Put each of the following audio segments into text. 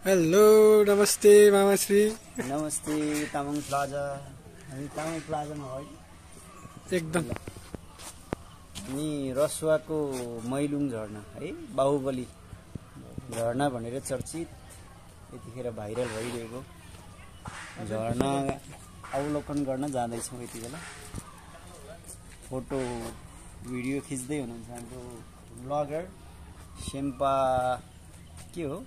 Hello नमस्ते मामाश्री। नमस्ते Tamang plaza. हामी तामाङ प्लाजामा है एकदम अनि रसुवाको मैलुङ झरना है बाहुबली झरना भनेर चर्चित यतिखेर भाइरल भइरहेको झरना अवलोकन गर्न जाँदैछौँ। यति बेला फोटो भिडियो खिच्दै हुनुहुन्छ हाम्रो ब्लगर शेम्पा। के हो?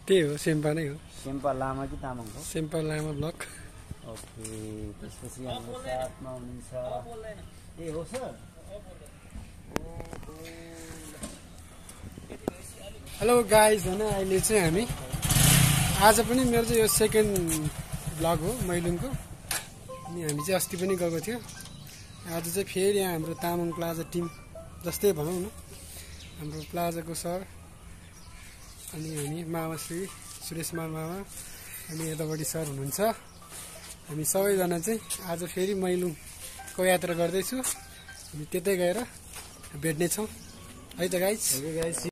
त्यही हो, सेम्पा नै हो। शेम्पा लामा कि तामाङ हो? सेम्पा लामा ब्लक। ओके, त्यसपछि हाम्रो साथमा हुनुहुन्छ ए हो सर। हेलो गाइज होइन, अहिले चाहिँ हामी आज पनि मेरो चाहिँ यो सेकेन्ड ब्लग हो मैलुङको। अनि हामी चाहिँ अस्ति पनि गएको थियो। आज चाहिँ फेरि यहाँ हाम्रो तामाङ प्लाजा टिम जस्तै भनौँ न, हाम्रो प्लाजाको सर अनि हामी मामाश्री सुरेशमान मामा अनि यतापट्टि सर हुनुहुन्छ। हामी सबैजना चाहिँ आज फेरि मैलुङको यात्रा गर्दैछु। हामी त्यतै गएर भेट्नेछौँ है त गाइज।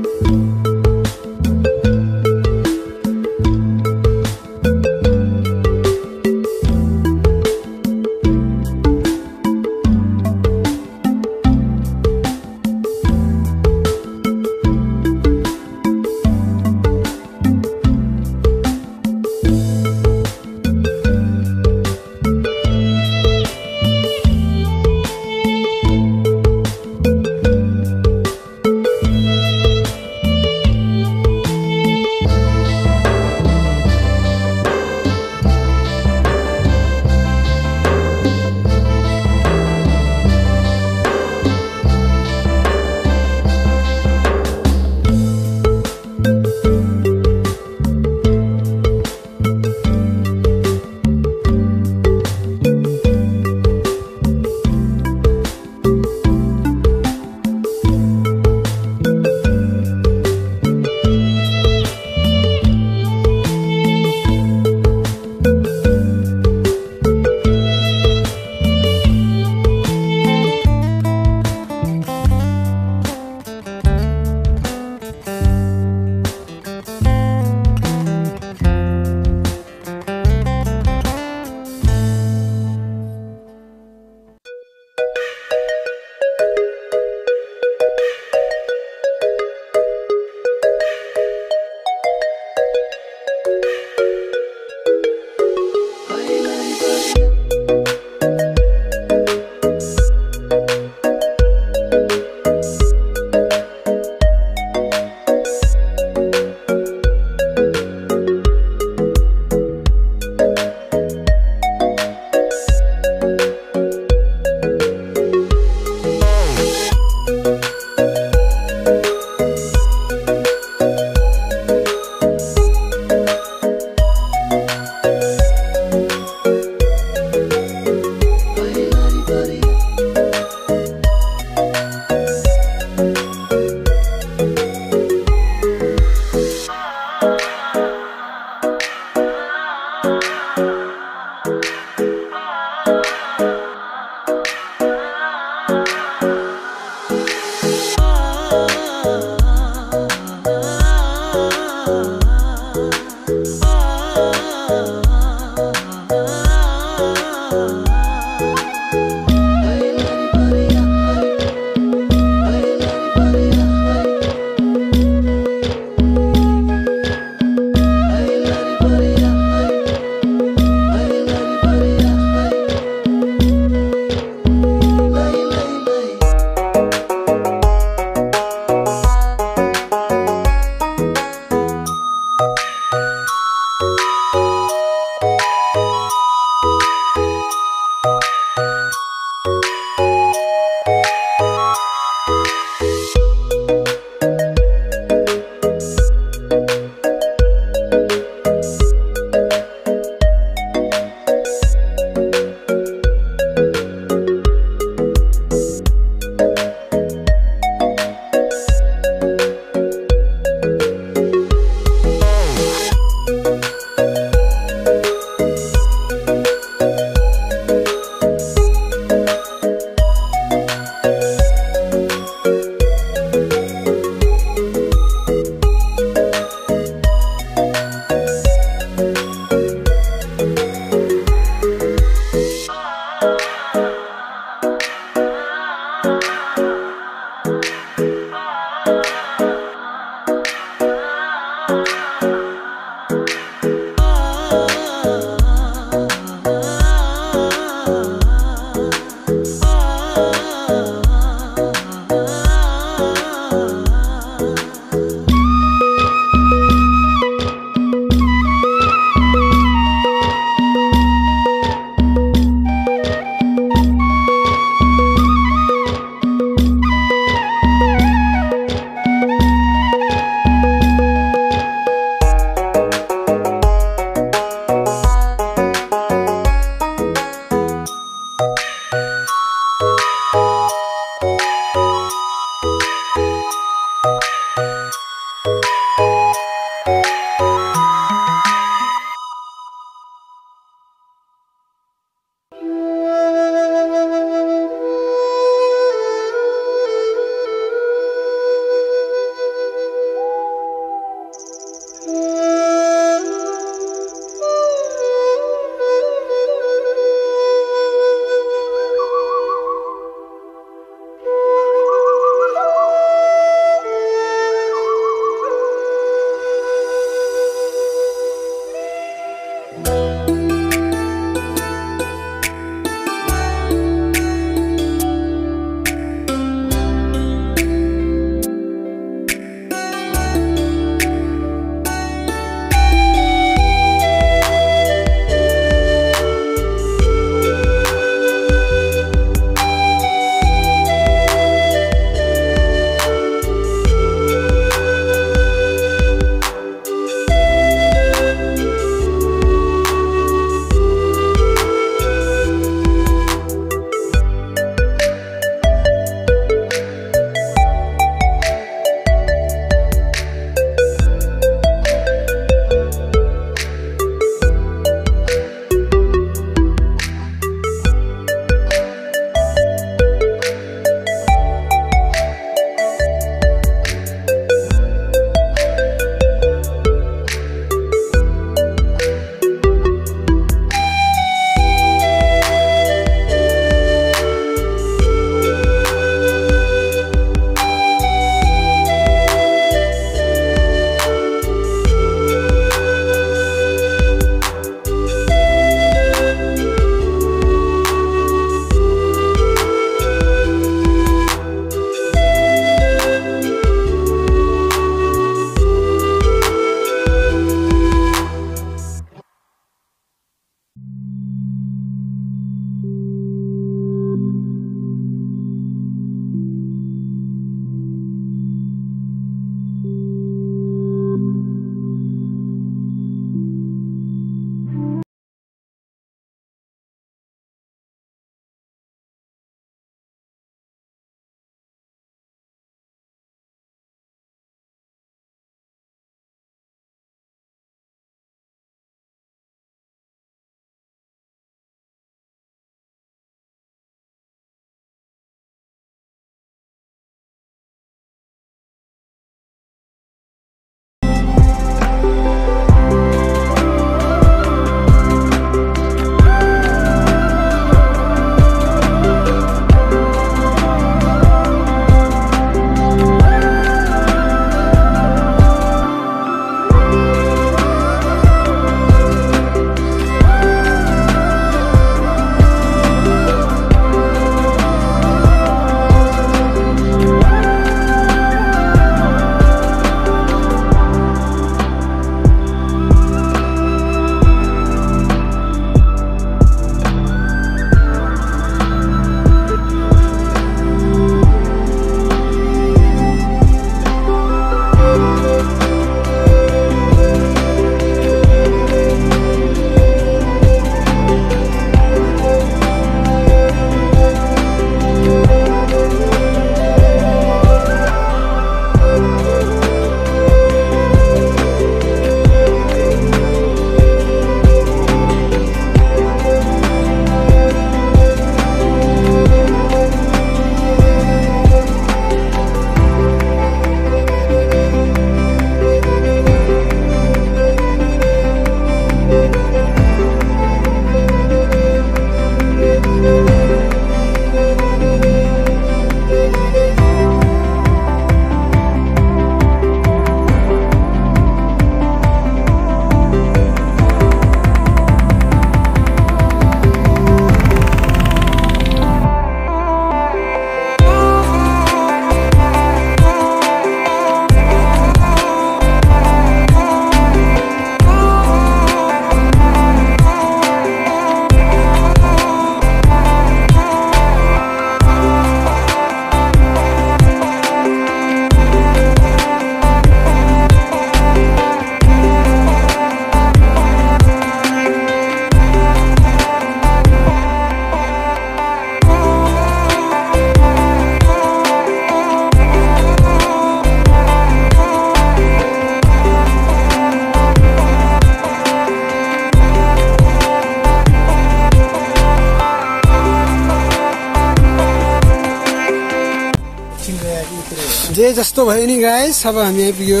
जे जस्तो भयो नि गाइस, अब हामी आइपुग्यो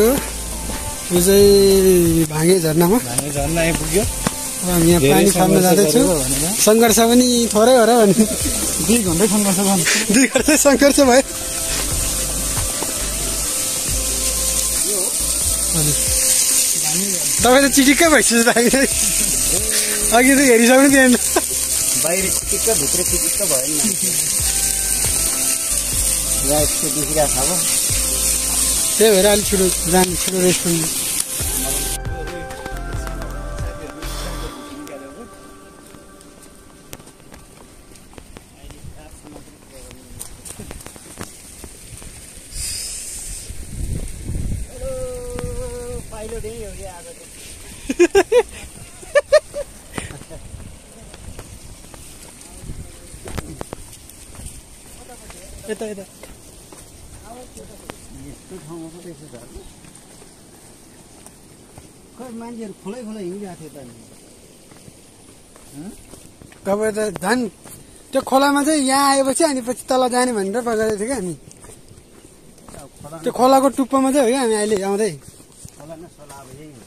यो चाहिँ भाँगे झरनामा। भाँगे झरना आइपुग्यो। अब हामी यहाँ पानी खान जाँदैछौँ। सङ्घर्ष पनि थोरै हो र भन्नु। 2 घन्टै सङ्घर्ष गर्नु। 2 घन्टै सङ्घर्ष भयो। तपाईँ त चिटिक्कै भइसक्यो त हामीलाई। अघि त हेरिसक्नु थिएन। बाहिर चिटिक्क भित्र चिटिक्क भयो नि। यहाँ यस्तो देखिरहेको छ अब। त्यही भएर अलिक छिटो जानु, छिटो रेस्ट गर्नु। यता यता यस्तो ठाउँमा पो त्यसो छ। खै मान्छेहरू खुलै खुलै हिँडिरहेको थियो त। तपाईँ त झन् त्यो खोलामा चाहिँ यहाँ आएपछि अनि पछि तल जाने भनेर बजाएको थियो क्या हामी। त्यो खोलाको टुप्पोमा चाहिँ हो क्या हामी अहिले आउँदै। खोला न सोला अब यही हो।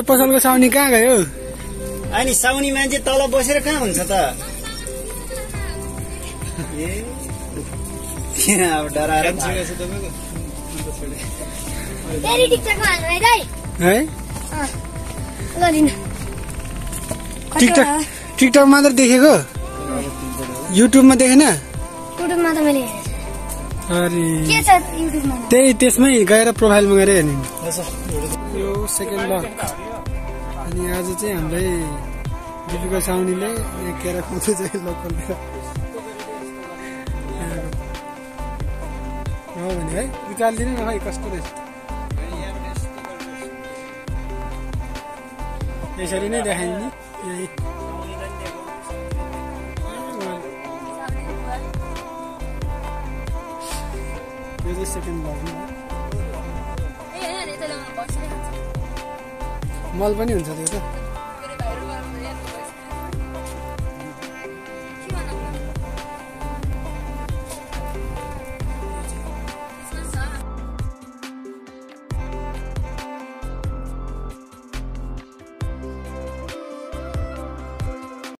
त्यो पसलको साउनी कहाँ गयो? अनि साउनी मान्छे तल बसेर कहाँ हुन्छ त? अब डराएर है टिकटक मात्र देखेको, युट्युबमा देखेन? युट्युबमा त मैले अरे के छ युट्युबमा? त्यही त्यसमै गएर प्रोफाइलमा गएर हेर्नु। यो सेकेन्ड ब्लग। अनि आज चाहिँ हाम्रै दिपिका साउनीले केरा खुवाउँदै चाहिँ लोकल हो भने है निकालिदिनु न, खै कस्तो रहेछ। यसरी नै देखाइन् नि यही। यो चाहिँ सेकेन्ड ब्लग हो। मल पनि हुन्छ त्यो त।